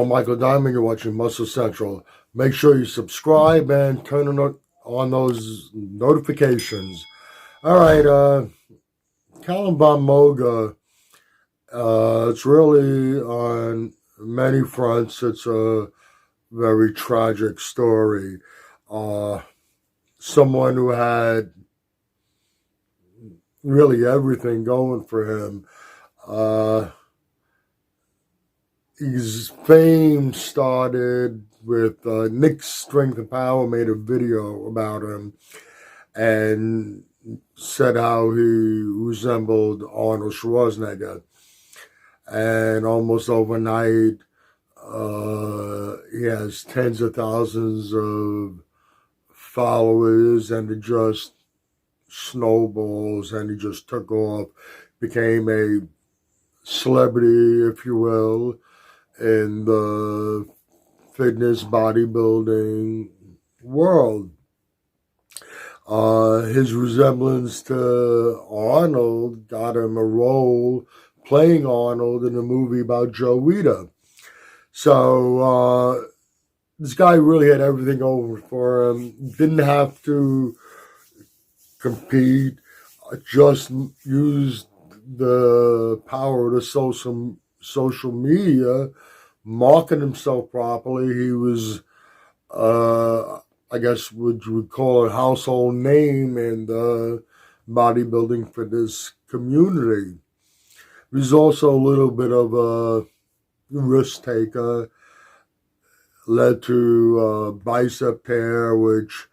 Michael Diamond. You're watching Muscle Central. Make sure you subscribe and turn on those notifications. All right, Calum Von Moger. It's really on many fronts. It's a very tragic story. Someone who had really everything going for him. His fame started with Nick's Strength and Power made a video about him and said how he resembled Arnold Schwarzenegger. And almost overnight, he has tens of thousands of followers, and it just snowballs, and he just took off, became a celebrity, if you will, in the fitness bodybuilding world. His resemblance to Arnold got him a role playing Arnold in a movie about Joe Weider. So this guy really had everything over for him. Didn't have to compete, just used the power of the social media, market himself properly. He was, I guess, what you would call a household name in the bodybuilding fitness community. He was also a little bit of a risk taker, led to a bicep tear, which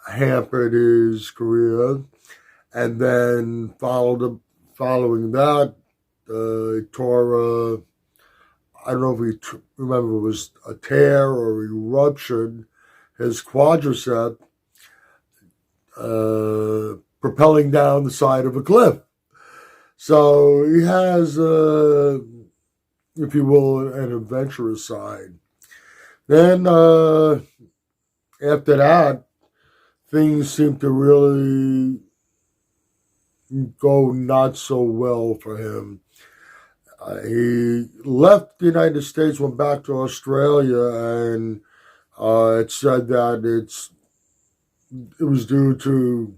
hampered his career. And then following that, tore I don't know if remember it was a tear or he ruptured his quadricep, propelling down the side of a cliff. So he has, if you will, an adventurous side. Then after that, things seem to really go not so well for him. He left the United States, went back to Australia, and it said that it was due to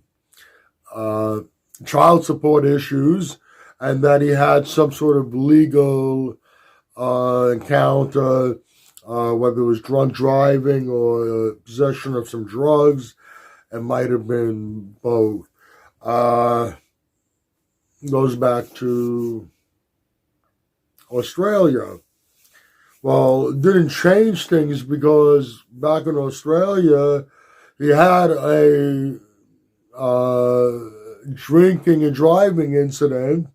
child support issues, and that he had some sort of legal encounter, whether it was drunk driving or possession of some drugs. It might have been both. Goes back to Australia. Well, it didn't change things because back in Australia, he had a drinking and driving incident.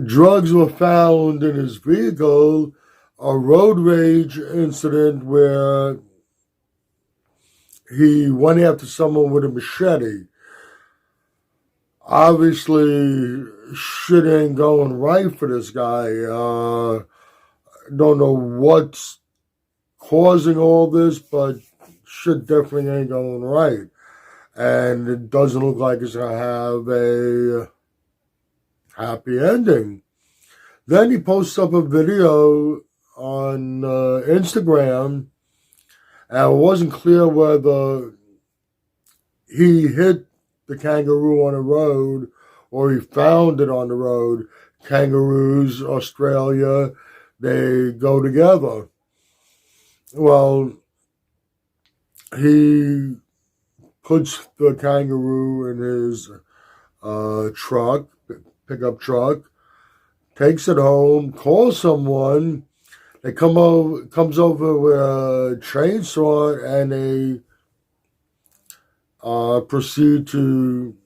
Drugs were found in his vehicle, a road rage incident where he went after someone with a machete. Obviously, shit ain't going right for this guy. Don't know what's causing all this, but shit definitely ain't going right. And it doesn't look like it's going to have a happy ending. Then he posts up a video on Instagram, and it wasn't clear whether he hit the kangaroo on the road or he found it on the road. Kangaroos, Australia, they go together. Well, he puts the kangaroo in his truck, pickup truck, takes it home, calls someone. They comes over with a chainsaw, and they proceed to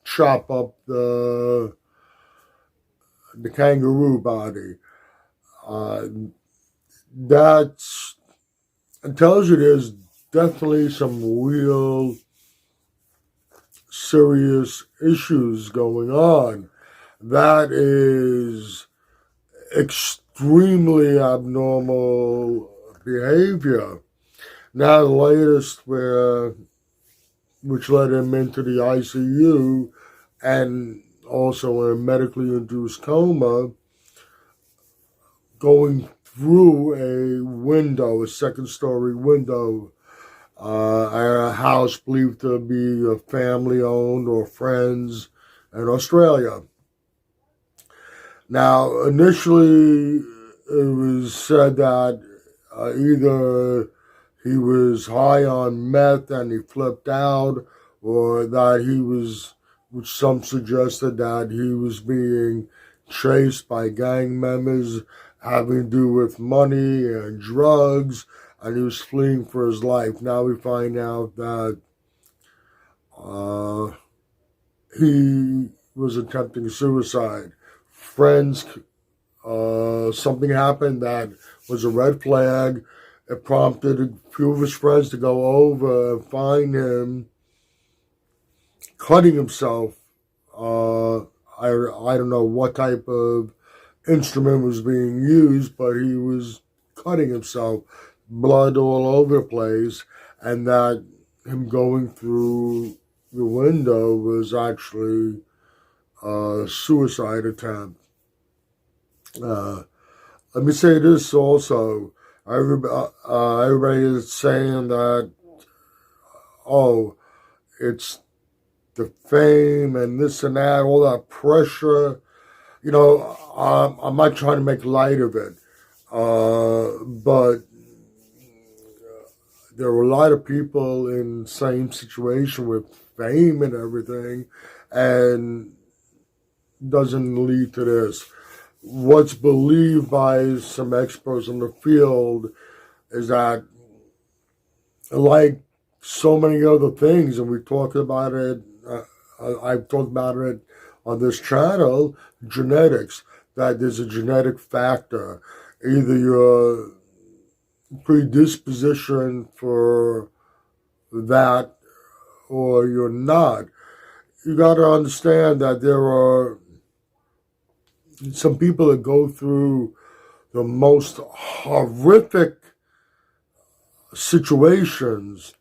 chop up the kangaroo body. That tells you there's definitely some real serious issues going on. That is extremely abnormal behavior. Now the latest, which led him into the ICU and also in a medically induced coma, going through a window, a second-story window, at a house believed to be a family-owned or friends in Australia. Now, initially, it was said that either he was high on meth and he flipped out, or that he was, which some suggested that he was being chased by gang members having to do with money and drugs, and he was fleeing for his life. Now we find out that uh, he was attempting suicide. Friends, something happened that was a red flag. It prompted a few of his friends to go over and find him cutting himself. I don't know what type of instrument was being used, but he was cutting himself, blood all over the place, and that him going through the window was actually a suicide attempt. Let me say this also. Everybody is saying that, oh, it's the fame and this and that, all that pressure. You know, I'm not trying to make light of it, but there were a lot of people in the same situation with fame and everything, and doesn't lead to this. What's believed by some experts in the field is that, like so many other things, and we talked about it, I've talked about it on this channel, genetics, that there's a genetic factor. Either your predisposition for that or you're not. You got to understand that there are some people that go through the most horrific situations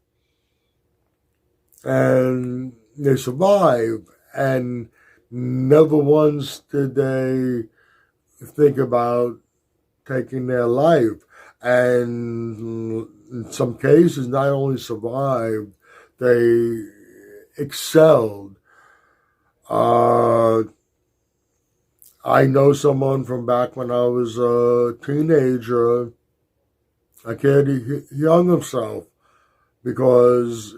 and they survive, and never once did they think about taking their life. And in some cases, not only survived, they excelled. I know someone from back when I was a teenager. A kid, he hung himself because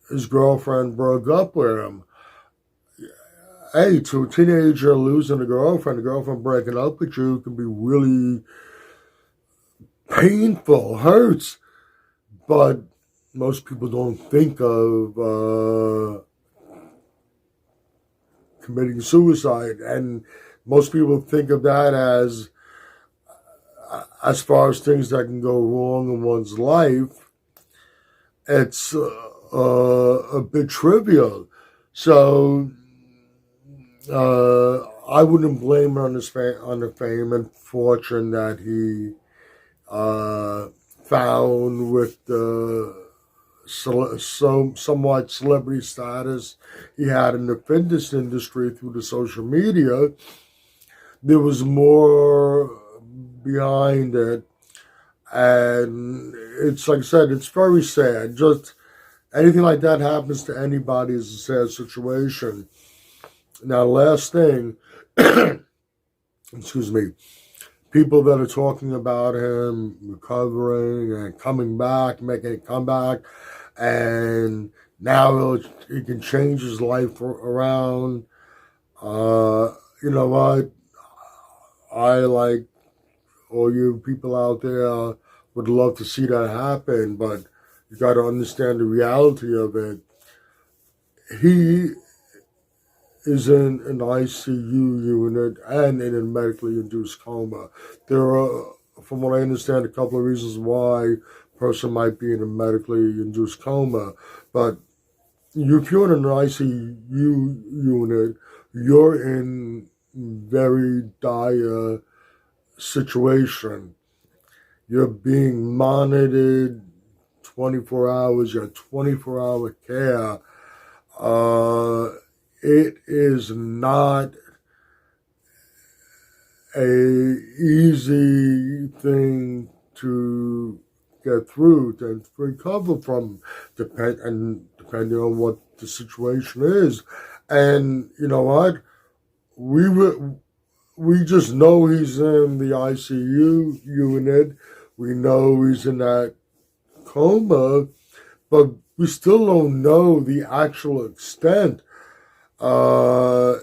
his girlfriend broke up with him. Hey, to a teenager losing a girlfriend breaking up with you can be really painful, hurts. But most people don't think of committing suicide, and most people think of that as far as things that can go wrong in one's life. It's a bit trivial. So I wouldn't blame him on the fame and fortune that he found with the somewhat celebrity status he had in the fitness industry through the social media. There was more behind it, and it's like I said, it's very sad. Just anything like that happens to anybody is a sad situation. Now, last thing, excuse me, people that are talking about him recovering and coming back, making a comeback, and now he can change his life around. You know what? I, like all you people out there, would love to see that happen, but you got to understand the reality of it. He is in an ICU unit and in a medically induced coma. There are, from what I understand, a couple of reasons why a person might be in a medically induced coma. But if you're in an ICU unit, you're in very dire situation. You're being monitored 24 hours. You have 24-hour care. It is not a easy thing to get through, to recover from, depending on what the situation is. And you know what? We just know he's in the ICU unit. We know he's in that coma, but we still don't know the actual extent. God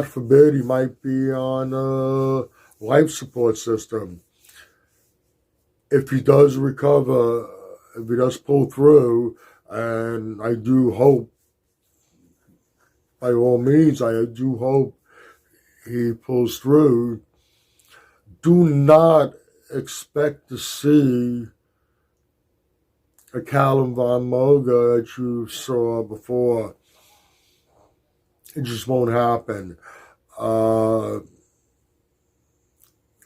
forbid he might be on a life support system. If he does recover, if he does pull through, and I do hope, by all means, I do hope he pulls through, do not expect to see a Calum Von Moger that you saw before. It just won't happen.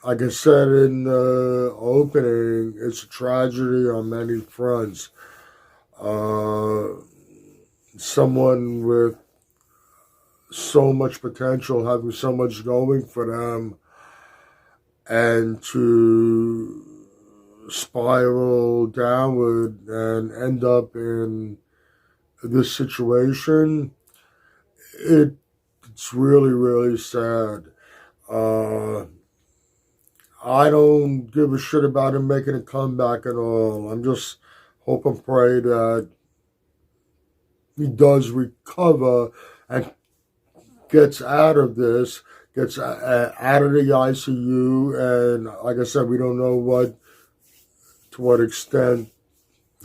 Like I said in the opening, it's a tragedy on many fronts. Someone with so much potential, having so much going for them, and to spiral downward and end up in this situation, it's really, really sad. I don't give a shit about him making a comeback at all. I'm just hope and pray that he does recover and gets out of this, gets out of the ICU, and like I said, we don't know to what extent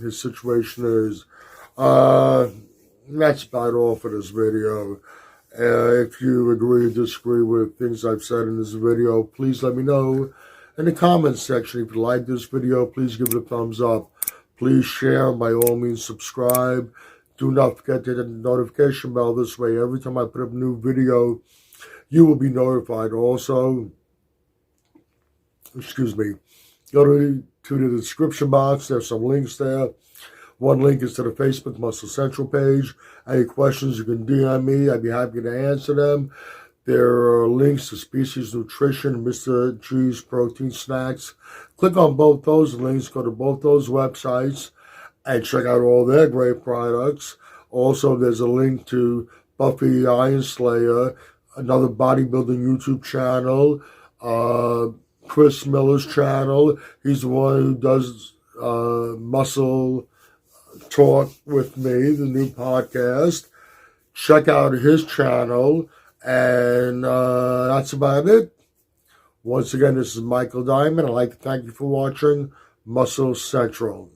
his situation is. That's about all for this video. If you agree or disagree with things I've said in this video, please let me know in the comments section. If you like this video, please give it a thumbs up. Please share, by all means subscribe. Do not forget to hit the notification bell. This way, every time I put up a new video, you will be notified. Also, go to the description box. There's some links there. One link is to the Facebook Muscle Central page. Any questions, you can DM me. I'd be happy to answer them. There are links to Species Nutrition, Mr. G's Protein Snacks. Click on both those links. Go to both those websites and check out all their great products. Also, there's a link to Buffy Iron Slayer, another bodybuilding YouTube channel, Chris Miller's channel. He's the one who does Muscle Talk with Me, the new podcast. Check out his channel, and that's about it. Once again, this is Michael Diamond. I'd like to thank you for watching Muscle Central.